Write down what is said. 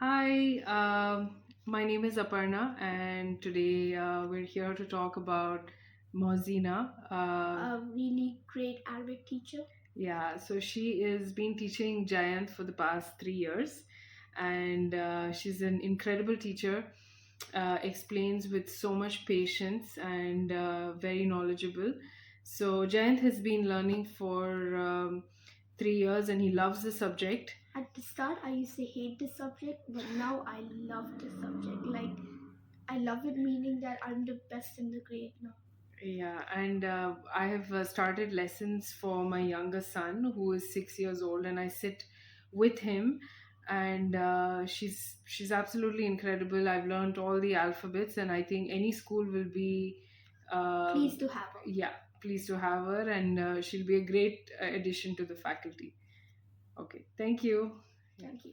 Hi, my name is Aparna, and today we're here to talk about Mozina. A really great Arabic teacher. Yeah, so she has been teaching Giant for the past 3 years, and she's an incredible teacher. Explains with so much patience and very knowledgeable. So Giant has been learning for 3 years, and he loves the subject. At the start, I used to hate this subject, but now I love this subject. Like, I love it, meaning that I'm the best in the grade now. Yeah, and I have started lessons for my younger son who is 6 years old, and I sit with him, and she's absolutely incredible. I've learned all the alphabets, and I think any school will be, Pleased to have her. yeah, pleased to have her, and she'll be a great addition to the faculty. Okay, thank you. Yeah. Thank you.